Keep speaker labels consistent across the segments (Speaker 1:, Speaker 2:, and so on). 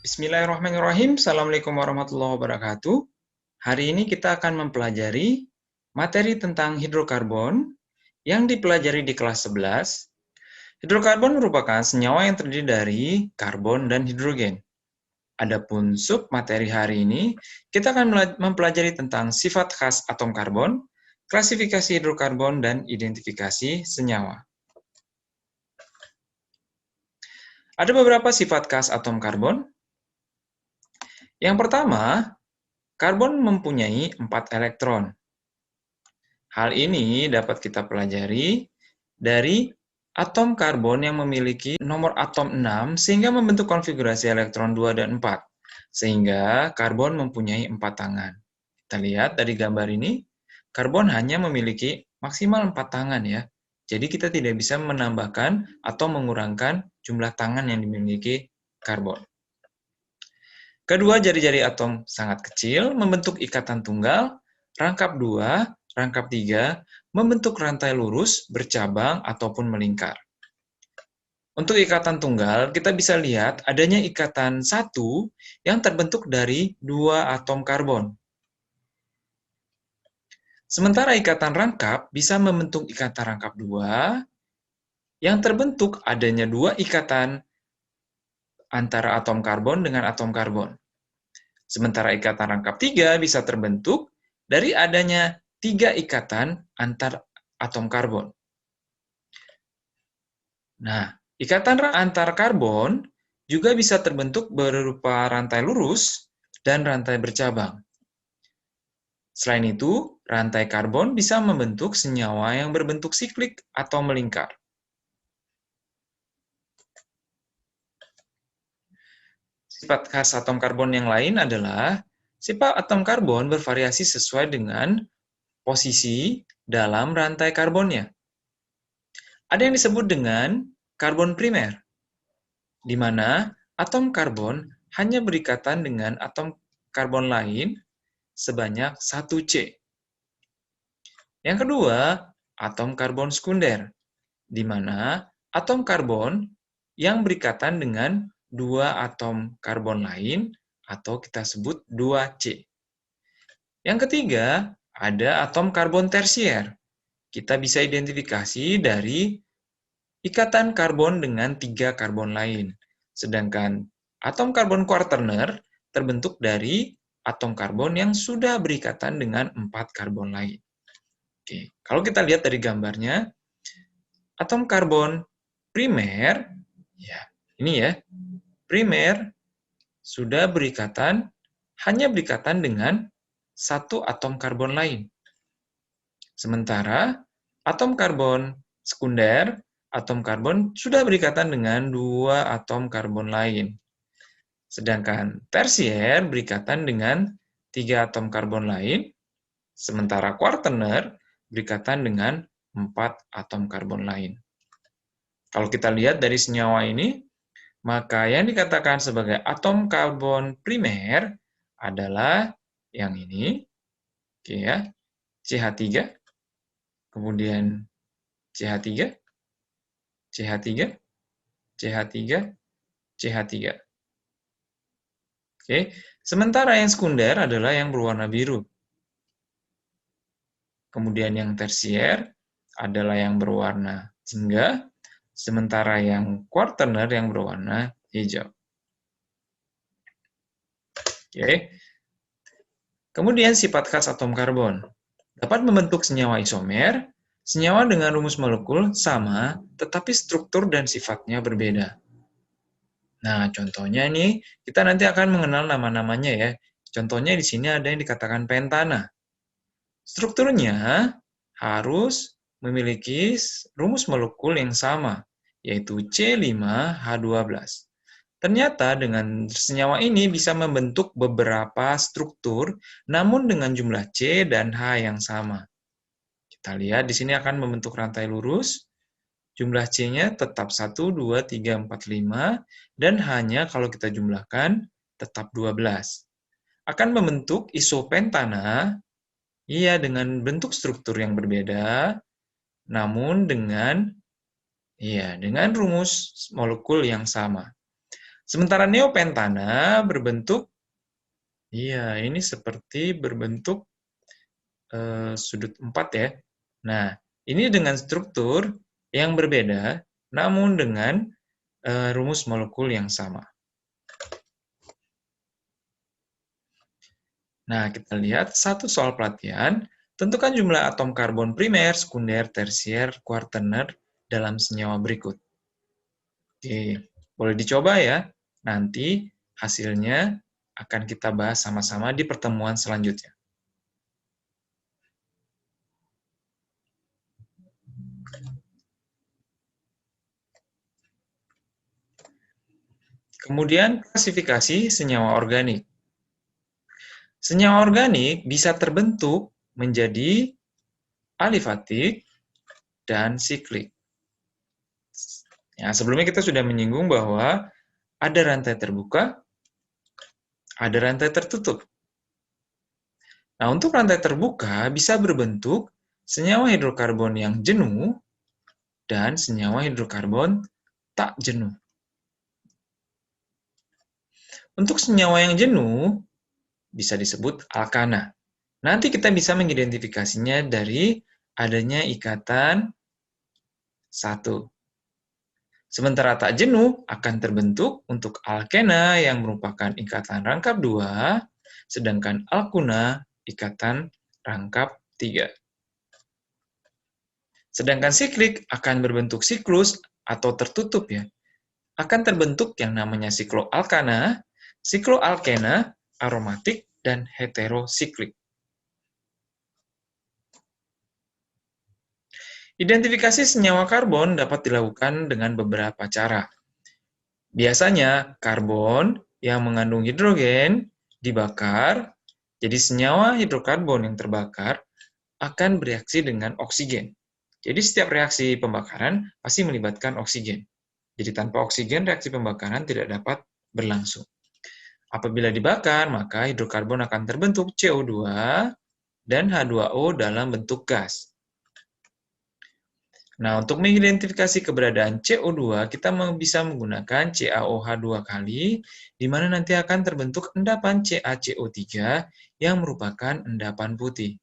Speaker 1: Bismillahirrahmanirrahim. Assalamualaikum warahmatullahi wabarakatuh. Hari ini kita akan mempelajari materi tentang hidrokarbon yang dipelajari di kelas 11. Hidrokarbon merupakan senyawa yang terdiri dari karbon dan hidrogen. Adapun sub materi hari ini, kita akan mempelajari tentang sifat khas atom karbon, klasifikasi hidrokarbon, dan identifikasi senyawa. Ada beberapa sifat khas atom karbon. Yang pertama, karbon mempunyai 4 elektron. Hal ini dapat kita pelajari dari atom karbon yang memiliki nomor atom 6 sehingga membentuk konfigurasi elektron 2 dan 4. Sehingga karbon mempunyai 4 tangan. Kita lihat dari gambar ini, karbon hanya memiliki maksimal 4 tangan ya. Jadi kita tidak bisa menambahkan atau mengurangkan jumlah tangan yang dimiliki karbon. Kedua, jari-jari atom sangat kecil, membentuk ikatan tunggal, rangkap 2, rangkap 3, membentuk rantai lurus, bercabang, ataupun melingkar. Untuk ikatan tunggal, kita bisa lihat adanya ikatan 1 yang terbentuk dari 2 atom karbon. Sementara ikatan rangkap bisa membentuk ikatan rangkap 2 yang terbentuk adanya 2 ikatan antara atom karbon dengan atom karbon. Sementara ikatan rangkap 3 bisa terbentuk dari adanya 3 ikatan antar atom karbon. Nah, ikatan antar karbon juga bisa terbentuk berupa rantai lurus dan rantai bercabang. Selain itu, rantai karbon bisa membentuk senyawa yang berbentuk siklik atau melingkar. Sifat khas atom karbon yang lain adalah sifat atom karbon bervariasi sesuai dengan posisi dalam rantai karbonnya. Ada yang disebut dengan karbon primer, di mana atom karbon hanya berikatan dengan atom karbon lain sebanyak 1C. Yang kedua, atom karbon sekunder, di mana atom karbon yang berikatan dengan 2 atom karbon lain atau kita sebut 2C. Yang ketiga, ada atom karbon tersier. Kita bisa identifikasi dari ikatan karbon dengan 3 karbon lain. Sedangkan atom karbon quaterner terbentuk dari atom karbon yang sudah berikatan dengan 4 karbon lain. Oke, kalau kita lihat dari gambarnya, atom karbon primer, ya ini ya, primer sudah hanya berikatan dengan 1 atom karbon lain. Sementara atom karbon sekunder, atom karbon sudah berikatan dengan 2 atom karbon lain. Sedangkan tersier berikatan dengan 3 atom karbon lain, sementara quaterner berikatan dengan 4 atom karbon lain. Kalau kita lihat dari senyawa ini, maka yang dikatakan sebagai atom karbon primer adalah yang ini, oke ya, CH3, kemudian CH3, CH3, CH3, CH3. Oke, sementara yang sekunder adalah yang berwarna biru. Kemudian yang tersier adalah yang berwarna jingga, sementara yang quaterner yang berwarna hijau. Oke. Kemudian sifat khas atom karbon. Dapat membentuk senyawa isomer, senyawa dengan rumus molekul sama, tetapi struktur dan sifatnya berbeda. Nah, contohnya nih, kita nanti akan mengenal nama-namanya ya. Contohnya di sini ada yang dikatakan pentana. Strukturnya harus memiliki rumus molekul yang sama, yaitu C5H12. Ternyata dengan senyawa ini bisa membentuk beberapa struktur, namun dengan jumlah C dan H yang sama. Kita lihat di sini akan membentuk rantai lurus, jumlah C-nya tetap 1, 2, 3, 4, 5, dan H-nya kalau kita jumlahkan tetap 12. Akan membentuk isopentana, iya dengan bentuk struktur yang berbeda, namun dengan rumus molekul yang sama. Sementara neopentana berbentuk, iya, ini seperti berbentuk sudut 4 ya. Nah, ini dengan struktur yang berbeda, namun dengan rumus molekul yang sama. Nah, kita lihat satu soal pelatihan. Tentukan jumlah atom karbon primer, sekunder, tersier, kuartener dalam senyawa berikut. Oke, boleh dicoba ya. Nanti hasilnya akan kita bahas sama-sama di pertemuan selanjutnya. Kemudian klasifikasi senyawa organik. Senyawa organik bisa terbentuk menjadi alifatik dan siklik. Ya, sebelumnya kita sudah menyinggung bahwa ada rantai terbuka, ada rantai tertutup. Nah, untuk rantai terbuka bisa berbentuk senyawa hidrokarbon yang jenuh dan senyawa hidrokarbon tak jenuh. Untuk senyawa yang jenuh bisa disebut alkana. Nanti kita bisa mengidentifikasinya dari adanya ikatan 1. Sementara tak jenuh akan terbentuk untuk alkena yang merupakan ikatan rangkap 2, sedangkan alkuna ikatan rangkap 3. Sedangkan siklik akan berbentuk siklus atau tertutup ya. Akan terbentuk yang namanya sikloalkana, sikloalkena, aromatik, dan heterosiklik. Identifikasi senyawa karbon dapat dilakukan dengan beberapa cara. Biasanya, karbon yang mengandung hidrogen dibakar, jadi senyawa hidrokarbon yang terbakar akan bereaksi dengan oksigen. Jadi setiap reaksi pembakaran pasti melibatkan oksigen. Jadi tanpa oksigen, reaksi pembakaran tidak dapat berlangsung. Apabila dibakar, maka hidrokarbon akan terbentuk CO2 dan H2O dalam bentuk gas. Nah, untuk mengidentifikasi keberadaan CO2, kita bisa menggunakan CaOH 2 kali, di mana nanti akan terbentuk endapan CaCO3 yang merupakan endapan putih.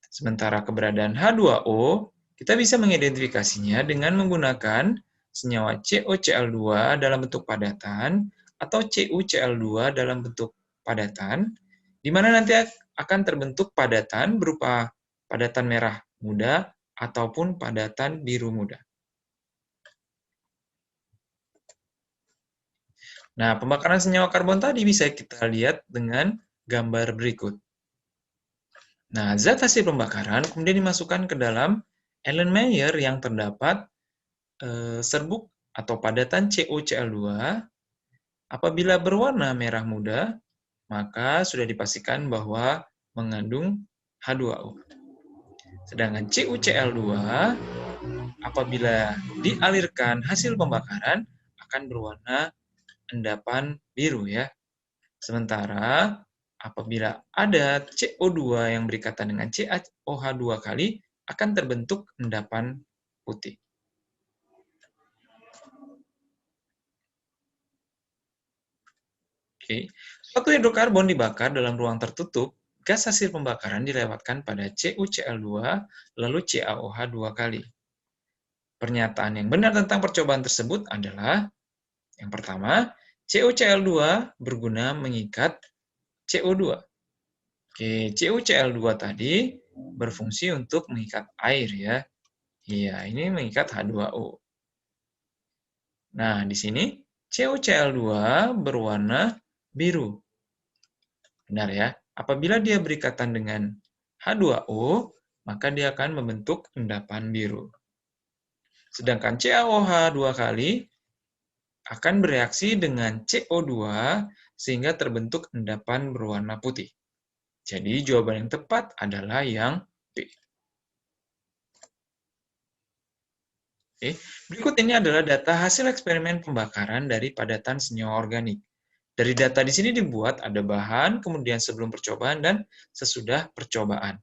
Speaker 1: Sementara keberadaan H2O, kita bisa mengidentifikasinya dengan menggunakan senyawa CoCl2 dalam bentuk padatan atau CuCl2 dalam bentuk padatan, di mana nanti akan terbentuk padatan berupa padatan merah muda ataupun padatan biru muda. Nah, pembakaran senyawa karbon tadi bisa kita lihat dengan gambar berikut. Nah, zat hasil pembakaran kemudian dimasukkan ke dalam Erlenmeyer yang terdapat serbuk atau padatan CoCl2. Apabila berwarna merah muda, maka sudah dipastikan bahwa mengandung H2O. Sedangkan CuCl2 apabila dialirkan hasil pembakaran akan berwarna endapan biru ya. Sementara apabila ada CO2 yang berikatan dengan CaOH 2 kali akan terbentuk endapan putih. Oke. Suatu hidrokarbon dibakar dalam ruang tertutup, gas hasil pembakaran dilewatkan pada CuCl2 lalu CaOH 2 kali. Pernyataan yang benar tentang percobaan tersebut adalah yang pertama, CuCl2 berguna mengikat CO2. Oke, CuCl2 tadi berfungsi untuk mengikat air ya. Iya, ini mengikat H2O. Nah, di sini CuCl2 berwarna biru. Benar ya? Apabila dia berikatan dengan H2O, maka dia akan membentuk endapan biru. Sedangkan CaOH 2 kali akan bereaksi dengan CO2 sehingga terbentuk endapan berwarna putih. Jadi jawaban yang tepat adalah yang B. Oke. Berikut ini adalah data hasil eksperimen pembakaran dari padatan senyawa organik. Dari data di sini dibuat ada bahan, kemudian sebelum percobaan, dan sesudah percobaan.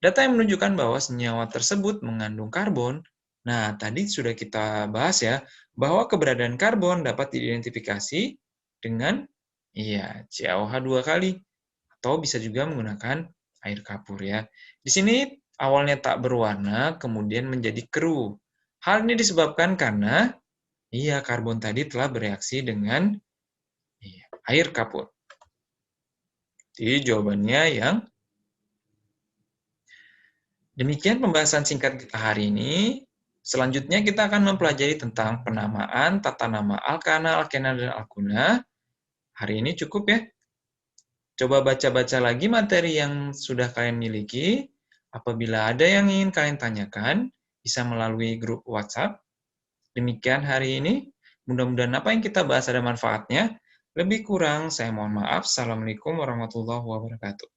Speaker 1: Data yang menunjukkan bahwa senyawa tersebut mengandung karbon Nah, tadi sudah kita bahas ya, bahwa keberadaan karbon dapat diidentifikasi dengan CaOH 2 kali, atau bisa juga menggunakan air kapur ya. Di sini awalnya tak berwarna, kemudian menjadi keruh. Hal ini disebabkan karena karbon tadi telah bereaksi dengan air kapur. Jadi jawabannya yang demikian pembahasan singkat kita hari ini. Selanjutnya kita akan mempelajari tentang penamaan tata nama alkana, alkena, dan alkuna. Hari ini cukup ya. Coba baca-baca lagi materi yang sudah kalian miliki. Apabila ada yang ingin kalian tanyakan, bisa melalui grup WhatsApp. Demikian hari ini. Mudah-mudahan apa yang kita bahas ada manfaatnya. Lebih kurang, saya mohon maaf. Assalamualaikum warahmatullahi wabarakatuh.